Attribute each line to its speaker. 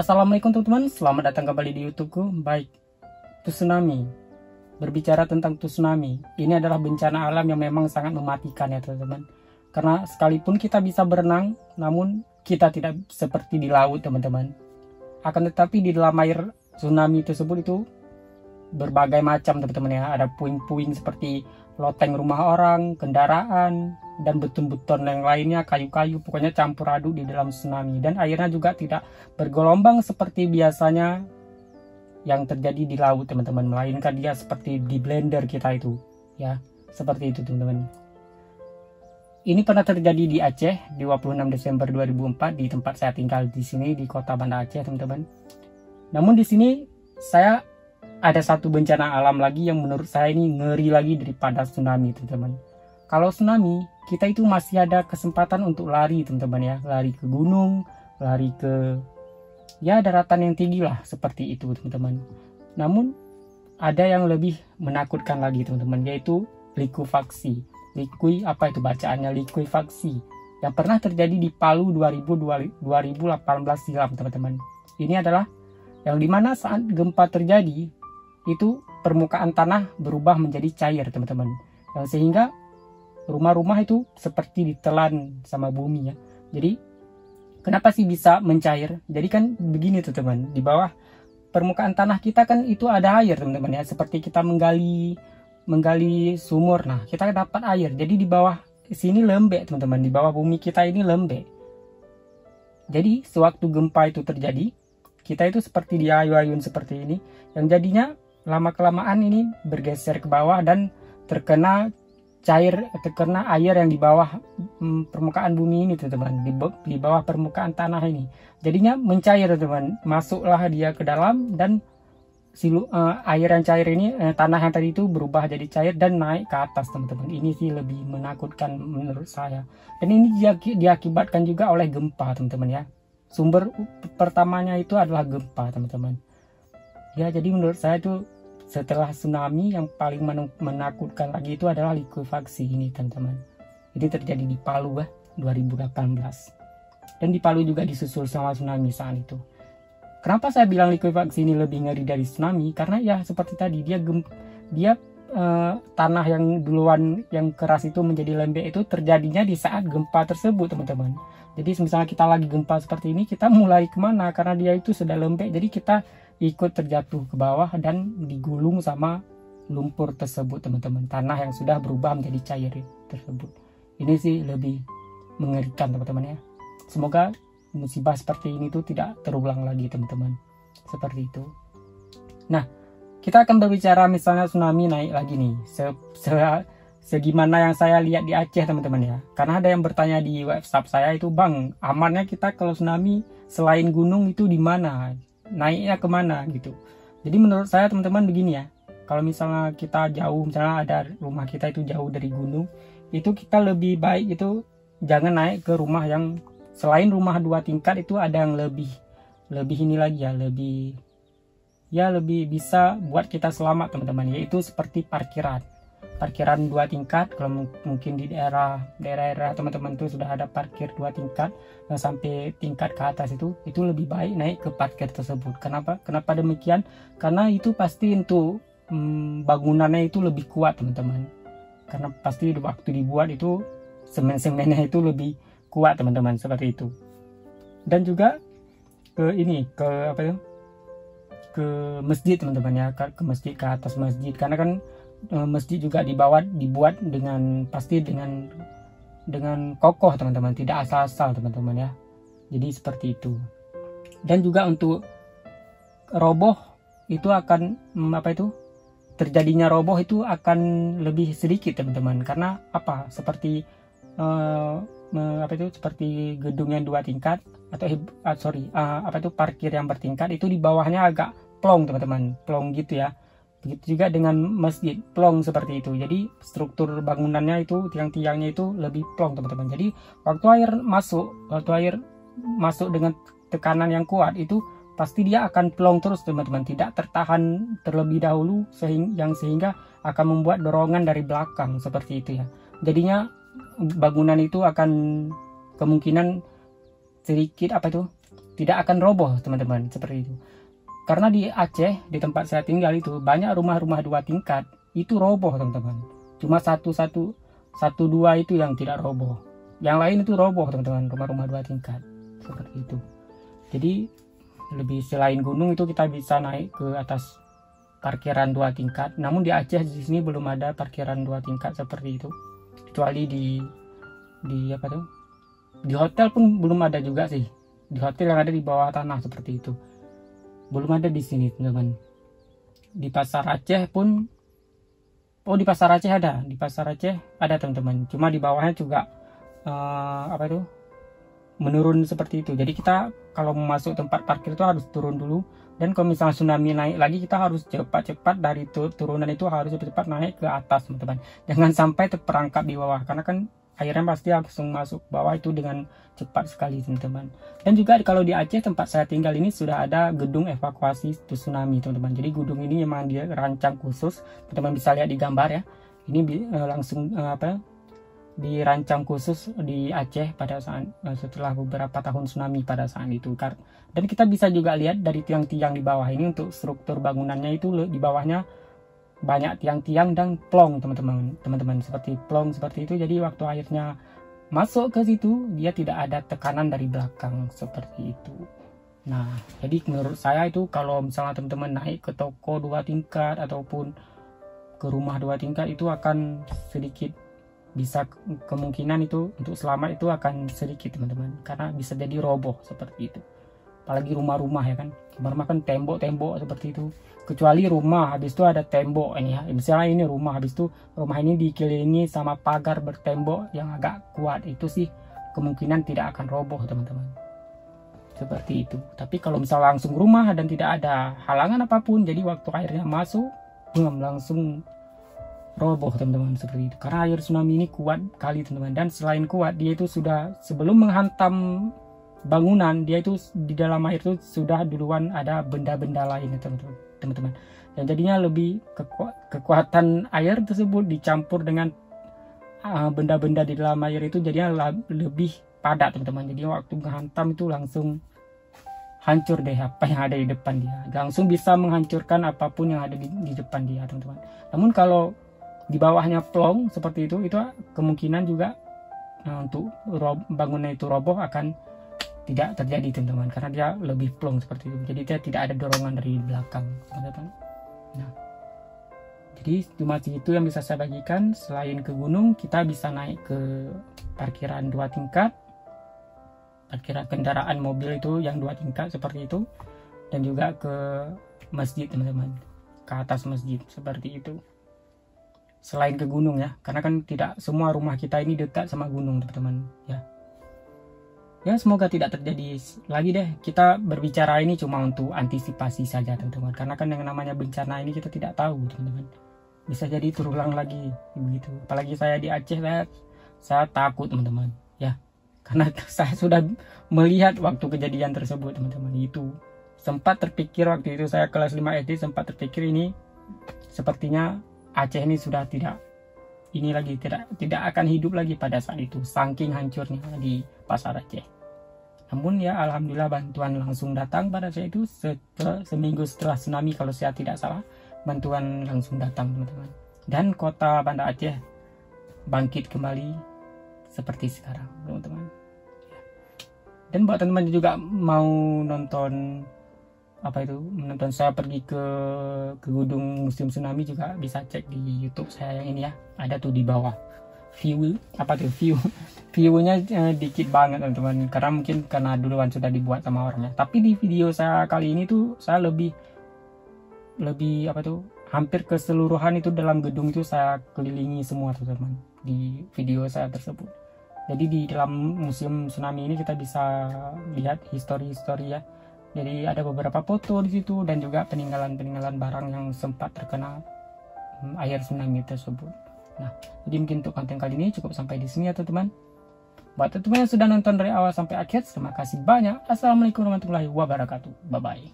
Speaker 1: Assalamualaikum teman-teman, selamat datang kembali di YouTubeku. Baik, tsunami. Berbicara tentang tsunami, ini adalah bencana alam yang memang sangat mematikan ya teman-teman. Karena sekalipun kita bisa berenang, namun kita tidak seperti di laut teman-teman. Akan tetapi di dalam air tsunami tersebut itu berbagai macam teman-teman ya. Ada puing-puing seperti loteng rumah orang, kendaraan, dan beton-beton yang lainnya, kayu-kayu, pokoknya campur aduk di dalam tsunami. Dan airnya juga tidak bergelombang seperti biasanya yang terjadi di laut teman-teman, melainkan dia seperti di blender kita itu ya, seperti itu teman-teman. Ini pernah terjadi di Aceh 26 Desember 2004 di tempat saya tinggal di sini di kota Banda Aceh teman-teman. Namun di sini saya ada satu bencana alam lagi yang menurut saya ini ngeri lagi daripada tsunami teman-teman. Kalau tsunami, kita itu masih ada kesempatan untuk lari teman-teman ya, lari ke gunung, lari ke ya daratan yang tinggi lah, seperti itu teman-teman. Namun ada yang lebih menakutkan lagi teman-teman, yaitu likuifaksi. Apa itu bacaannya? Likuifaksi yang pernah terjadi di Palu 2018 silam teman-teman. Ini adalah yang dimana saat gempa terjadi itu permukaan tanah berubah menjadi cair teman-teman, yang sehingga rumah-rumah itu seperti ditelan sama bumi ya. Jadi kenapa sih bisa mencair? Jadi kan begini tuh teman, di bawah permukaan tanah kita kan itu ada air teman-teman ya, seperti kita menggali sumur. Nah, kita dapat air. Jadi di bawah sini lembek teman-teman, di bawah bumi kita ini lembek. Jadi sewaktu gempa itu terjadi, kita itu seperti diayun-ayun seperti ini, yang jadinya lama-kelamaan ini bergeser ke bawah dan terkena air yang di bawah permukaan bumi ini teman-teman, di bawah permukaan tanah ini. Jadinya mencair teman-teman, masuklah dia ke dalam dan air yang cair ini, tanah yang tadi itu berubah jadi cair dan naik ke atas teman-teman. Ini sih lebih menakutkan menurut saya. Dan ini diakibatkan juga oleh gempa teman-teman ya. Sumber pertamanya itu adalah gempa teman-teman. Ya, jadi menurut saya itu setelah tsunami yang paling menakutkan lagi itu adalah likuifaksi ini teman-teman. Ini terjadi di Palu 2018. Dan di Palu juga disusul sama tsunami saat itu. Kenapa saya bilang likuifaksi ini lebih ngeri dari tsunami? Karena ya seperti tadi, dia tanah yang duluan yang keras itu menjadi lembek itu terjadinya di saat gempa tersebut teman-teman. Jadi misalnya kita lagi gempa seperti ini, kita mulai kemana? Karena dia itu sudah lembek, jadi kita ikut terjatuh ke bawah dan digulung sama lumpur tersebut teman-teman, tanah yang sudah berubah menjadi cair tersebut. Ini sih lebih mengerikan teman-teman ya. Semoga musibah seperti ini tuh tidak terulang lagi teman-teman, seperti itu. Nah, kita akan berbicara misalnya tsunami naik lagi nih, segimana yang saya lihat di Aceh teman-teman ya. Karena ada yang bertanya di WhatsApp saya itu, bang, amannya kita kalau tsunami selain gunung itu di mana, naiknya kemana gitu. Jadi menurut saya teman-teman begini ya, kalau misalnya kita jauh, misalnya ada rumah kita itu jauh dari gunung, itu kita lebih baik itu jangan naik ke rumah yang selain rumah 2 tingkat, itu ada yang lebih ini lagi ya, lebih bisa buat kita selamat teman-teman, yaitu seperti parkiran 2 tingkat. Kalau mungkin di daerah teman-teman tuh sudah ada parkir 2 tingkat yang sampai tingkat ke atas, itu lebih baik naik ke parkir tersebut. Kenapa demikian? Karena itu pasti untuk bangunannya itu lebih kuat teman-teman, karena pasti waktu dibuat itu semen-semennya itu lebih kuat teman-teman, seperti itu. Dan juga ke masjid teman-teman ya, ke masjid, ke atas masjid, karena kan masjid juga dibuat dengan kokoh teman-teman, tidak asal-asal teman-teman ya. Jadi seperti itu. Dan juga untuk roboh itu akan terjadinya roboh itu akan lebih sedikit teman-teman, karena seperti seperti gedung yang 2 tingkat atau parkir yang bertingkat, itu di bawahnya agak plong teman-teman, plong gitu ya. Begitu juga dengan masjid, plong seperti itu. Jadi struktur bangunannya itu, tiang-tiangnya itu lebih plong teman-teman. Jadi waktu air masuk dengan tekanan yang kuat, itu pasti dia akan plong terus teman-teman, tidak tertahan terlebih dahulu, sehingga akan membuat dorongan dari belakang seperti itu ya. Jadinya bangunan itu akan kemungkinan sedikit tidak akan roboh teman-teman, seperti itu. Karena di Aceh, di tempat saya tinggal itu banyak rumah-rumah 2 tingkat itu roboh teman-teman. Cuma satu dua itu yang tidak roboh, yang lain itu roboh teman-teman, rumah-rumah 2 tingkat seperti itu. Jadi lebih selain gunung itu kita bisa naik ke atas parkiran 2 tingkat. Namun di Aceh di sini belum ada parkiran 2 tingkat seperti itu, kecuali di apa tuh, di hotel pun belum ada juga sih. Di hotel yang ada di bawah tanah seperti itu belum ada di sini teman-teman. Di pasar Aceh pun, oh di pasar Aceh ada, di pasar Aceh ada teman-teman. Cuma di bawahnya juga apa itu, menurun seperti itu. Jadi kita kalau mau masuk tempat parkir itu harus turun dulu. Dan kalau misalnya tsunami naik lagi, kita harus cepat-cepat dari turunan itu harus cepat-cepat naik ke atas teman-teman. Jangan sampai terperangkap di bawah, karena kan airnya pasti langsung masuk bawah itu dengan cepat sekali teman-teman. Dan juga kalau di Aceh tempat saya tinggal ini sudah ada gedung evakuasi tsunami teman-teman. Jadi gedung ini memang dirancang khusus, teman-teman bisa lihat di gambar ya. Ini langsung dirancang khusus di Aceh pada saat setelah beberapa tahun tsunami pada saat itu. Dan kita bisa juga lihat dari tiang-tiang di bawah ini, untuk struktur bangunannya itu di bawahnya banyak tiang-tiang dan plong teman-teman, seperti plong seperti itu. Jadi waktu airnya masuk ke situ, dia tidak ada tekanan dari belakang seperti itu. Nah, jadi menurut saya itu kalau misalnya teman-teman naik ke toko 2 tingkat ataupun ke rumah 2 tingkat itu akan sedikit, bisa kemungkinan itu untuk selamat itu akan sedikit teman-teman, karena bisa jadi roboh seperti itu. Apalagi rumah-rumah ya kan, rumah kan tembok-tembok seperti itu. Kecuali rumah habis itu ada tembok ini ya, misalnya ini rumah habis itu rumah ini dikelilingi sama pagar bertembok yang agak kuat, itu sih kemungkinan tidak akan roboh teman-teman, seperti itu. Tapi kalau misalnya langsung rumah dan tidak ada halangan apapun, jadi waktu airnya masuk langsung roboh teman-teman, seperti itu. Karena air tsunami ini kuat kali teman-teman, dan selain kuat dia itu sudah sebelum menghantam bangunan, dia itu di dalam air itu sudah duluan ada benda-benda lain teman-teman, dan jadinya lebih kekuatan air tersebut dicampur dengan benda-benda di dalam air itu jadinya lebih padat teman-teman. Jadi waktu menghantam itu langsung hancur deh apa yang ada di depan dia, langsung bisa menghancurkan apapun yang ada di depan dia teman-teman. Namun kalau di bawahnya plong seperti itu kemungkinan juga untuk bangunan itu roboh akan tidak terjadi teman-teman, karena dia lebih plong seperti itu. Jadi dia tidak ada dorongan dari belakang teman-teman. Nah, jadi cuma itu yang bisa saya bagikan. Selain ke gunung, kita bisa naik ke parkiran 2 tingkat, parkiran kendaraan mobil itu yang 2 tingkat seperti itu, dan juga ke masjid teman-teman, ke atas masjid seperti itu. Selain ke gunung ya, karena kan tidak semua rumah kita ini dekat sama gunung teman-teman ya. Ya semoga tidak terjadi lagi deh. Kita berbicara ini cuma untuk antisipasi saja teman-teman, karena kan yang namanya bencana ini kita tidak tahu teman-teman, bisa jadi terulang lagi begitu. Apalagi saya di Aceh, saya takut teman-teman ya, karena saya sudah melihat waktu kejadian tersebut teman-teman. Itu sempat terpikir waktu itu saya kelas 5 SD, sempat terpikir ini sepertinya Aceh ini sudah tidak akan hidup lagi pada saat itu, saking hancurnya di pasar Aceh. Namun ya alhamdulillah bantuan langsung datang pada saat itu, seminggu setelah tsunami kalau saya tidak salah, bantuan langsung datang teman-teman, dan kota Banda Aceh bangkit kembali seperti sekarang teman-teman. Dan buat teman-teman juga mau nonton menonton saya pergi ke gedung museum tsunami, juga bisa cek di YouTube saya yang ini ya, ada tuh di bawah viewnya dikit banget teman-teman, karena mungkin karena duluan sudah dibuat sama orangnya. Tapi di video saya kali ini tuh saya lebih hampir keseluruhan itu dalam gedung itu saya kelilingi semua teman-teman di video saya tersebut. Jadi di dalam museum tsunami ini kita bisa lihat histori ya. Jadi ada beberapa foto di situ, dan juga peninggalan barang yang sempat terkena air tsunami tersebut. Nah, jadi mungkin untuk konten kali ini cukup sampai di sini ya teman-teman. Buat teman-teman yang sudah nonton dari awal sampai akhir, terima kasih banyak. Assalamualaikum warahmatullahi wabarakatuh. Bye bye.